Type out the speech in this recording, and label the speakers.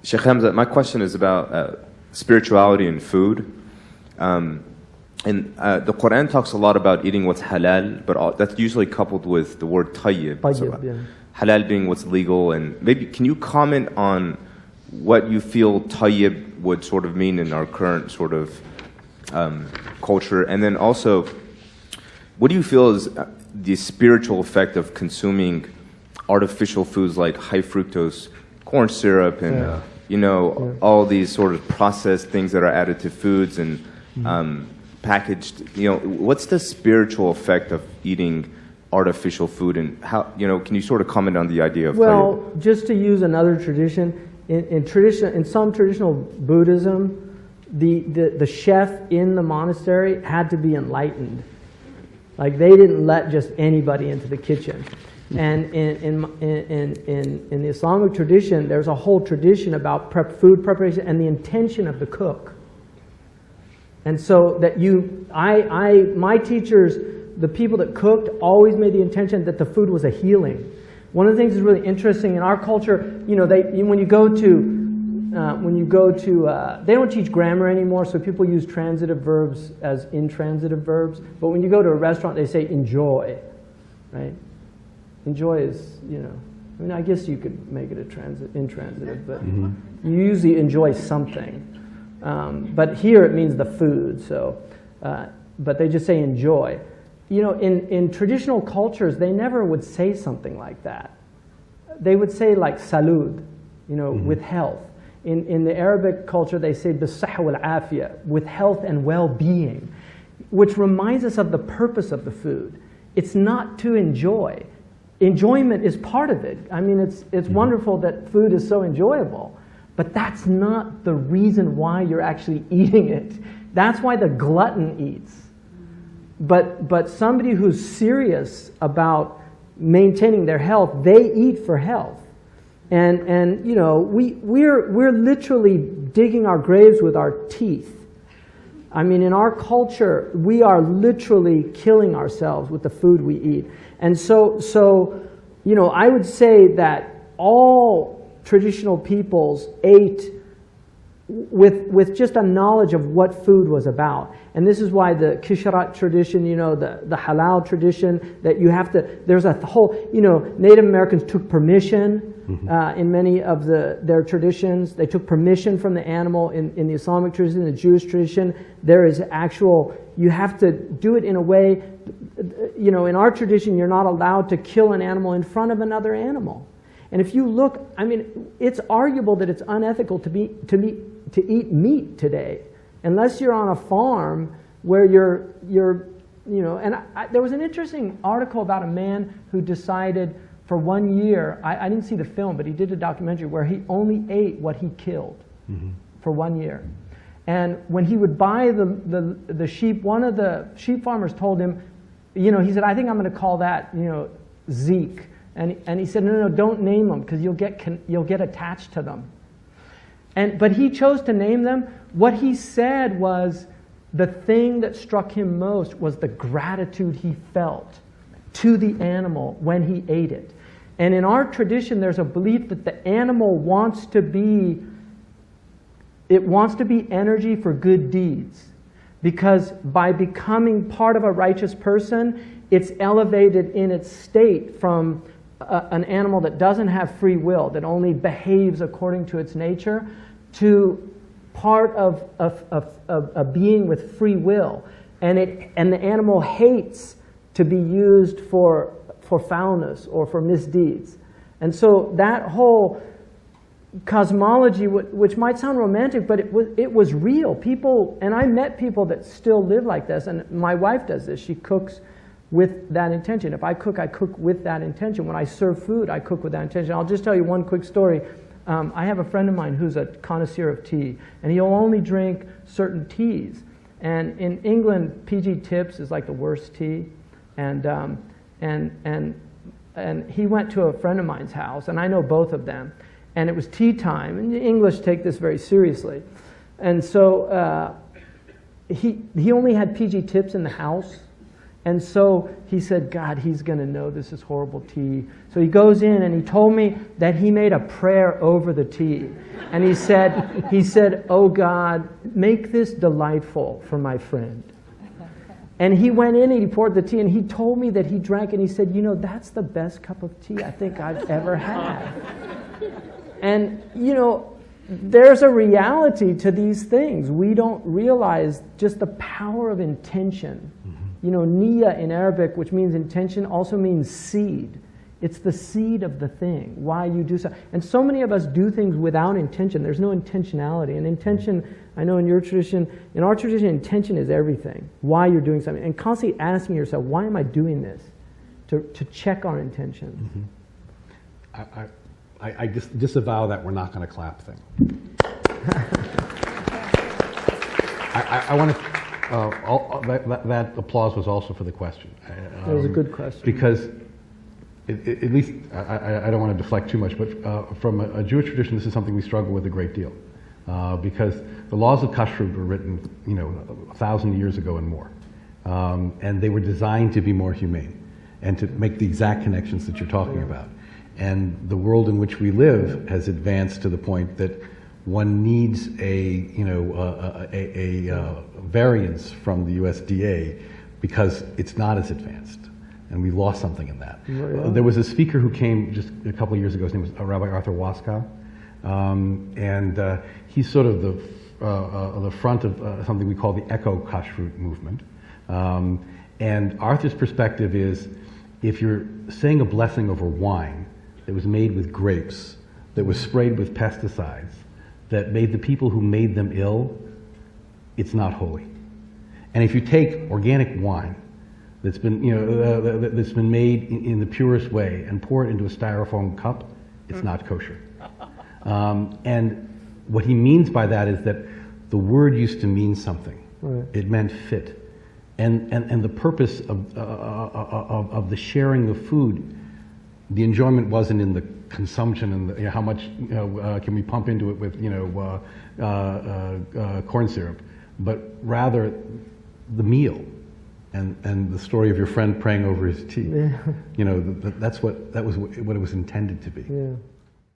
Speaker 1: Shaykh Hamza, my question is about spirituality and food. The Quran talks a lot about eating what's halal, but that's usually coupled with the word tayyib.
Speaker 2: Tayyib, yeah.
Speaker 1: Halal being what's legal, and maybe can you comment on what you feel tayyib would sort of mean in our current sort of culture, and then also, what do you feel is the spiritual effect of consuming artificial foods like high fructose corn syrup and all these sort of processed things that are added to foods and packaged? What's the spiritual effect of eating artificial food, and how, can you sort of comment on the idea of tayyib?
Speaker 2: Just to use another tradition, in some traditional Buddhism, the chef in the monastery had to be enlightened. Like, they didn't let just anybody into the kitchen. And in the Islamic tradition, there's a whole tradition about food preparation and the intention of the cook. And so that my teachers, the people that cooked, always made the intention that the food was a healing. One of the things that's really interesting in our culture, when you go to, they don't teach grammar anymore, so people use transitive verbs as intransitive verbs. But when you go to a restaurant, they say enjoy, right? Enjoy is, I guess you could make it intransitive, but you usually enjoy something. But here it means the food, but they just say enjoy. In traditional cultures, they never would say something like that. They would say like salud, with health. In the Arabic culture, they say bisahha wal afiyah, with health and well-being, which reminds us of the purpose of the food. It's not to enjoy. Enjoyment is part of it. I mean, it's wonderful that food is so enjoyable, but that's not the reason why you're actually eating it. That's why the glutton eats. But somebody who's serious about maintaining their health, they eat for health. And we're literally digging our graves with our teeth. I mean, in our culture, we are literally killing ourselves with the food we eat. And so I would say that all traditional peoples ate with just a knowledge of what food was about. And this is why the Kisharat tradition, the halal tradition, that you have to, there's a whole, Native Americans took permission in many of their traditions. They took permission from the animal in the Islamic tradition, the Jewish tradition. There is actual, you have to do it in a way, in our tradition, you're not allowed to kill an animal in front of another animal. And if you look, I mean, it's arguable that it's unethical to eat meat today, unless you're on a farm where you're and there was an interesting article about a man who decided for 1 year, I didn't see the film, but he did a documentary where he only ate what he killed for 1 year. And when he would buy the sheep, one of the sheep farmers told him, he said, I think I'm going to call that, Zeke. And he said, no, don't name them, because you'll get attached to them. But he chose to name them. What he said was, the thing that struck him most was the gratitude he felt to the animal when he ate it. And in our tradition, there's a belief that the animal wants to be energy for good deeds. Because by becoming part of a righteous person, it's elevated in its state from an animal that doesn't have free will, that only behaves according to its nature, to part of a being with free will. And the animal hates to be used for foulness or for misdeeds. And so that whole cosmology, which might sound romantic, but it was real. People, and I met people that still live like this, and my wife does this. She cooks with that intention. If I cook with that intention. When I serve food, I cook with that intention. I'll just tell you one quick story. I have a friend of mine who's a connoisseur of tea, and he'll only drink certain teas. And in England, PG Tips is like the worst tea. And he went to a friend of mine's house, and I know both of them. And it was tea time, and the English take this very seriously. And so he only had PG Tips in the house, And so he said, God, he's going to know this is horrible tea. So he goes in and he told me that he made a prayer over the tea. And he said, oh God, make this delightful for my friend. And he went in and he poured the tea and he told me that he drank and he said, you know, that's the best cup of tea I think I've ever had. And, you know, there's a reality to these things. We don't realize just the power of intention. You know, niya in Arabic, which means intention, also means seed. It's the seed of the thing, why you do so. And so many of us do things without intention. There's no intentionality. And intention, I know in your tradition, in our tradition, intention is everything. Why you're doing something. And constantly asking yourself, why am I doing this? To check our intention.
Speaker 3: Mm-hmm. I disavow that we're not going to clap thing. I want to... that applause was also for the question.
Speaker 2: It was a good question.
Speaker 3: Because, at least, I don't want to deflect too much, but from a Jewish tradition, this is something we struggle with a great deal. Because the laws of kashrut were written, 1,000 years ago and more. And they were designed to be more humane and to make the exact connections that you're talking about. And the world in which we live has advanced to the point that one needs a variance from the USDA because it's not as advanced, and we lost something in that.
Speaker 2: Yeah.
Speaker 3: There was a speaker who came just a couple of years ago. His name was Rabbi Arthur Waskow, and he's sort of the front of something we call the eco-kashrut movement. And Arthur's perspective is, if you're saying a blessing over wine that was made with grapes, that was sprayed with pesticides, that made the people who made them ill, it's not holy. And if you take organic wine that's been, that's been made in the purest way and pour it into a styrofoam cup, it's not kosher. And what he means by that is that the word used to mean something.
Speaker 2: Right.
Speaker 3: It meant fit. And the purpose of the sharing of food, the enjoyment wasn't in the consumption and how much can we pump into it with corn syrup, but rather the meal and the story of your friend praying over his tea.
Speaker 2: Yeah.
Speaker 3: That was what it was intended to be.
Speaker 2: Yeah.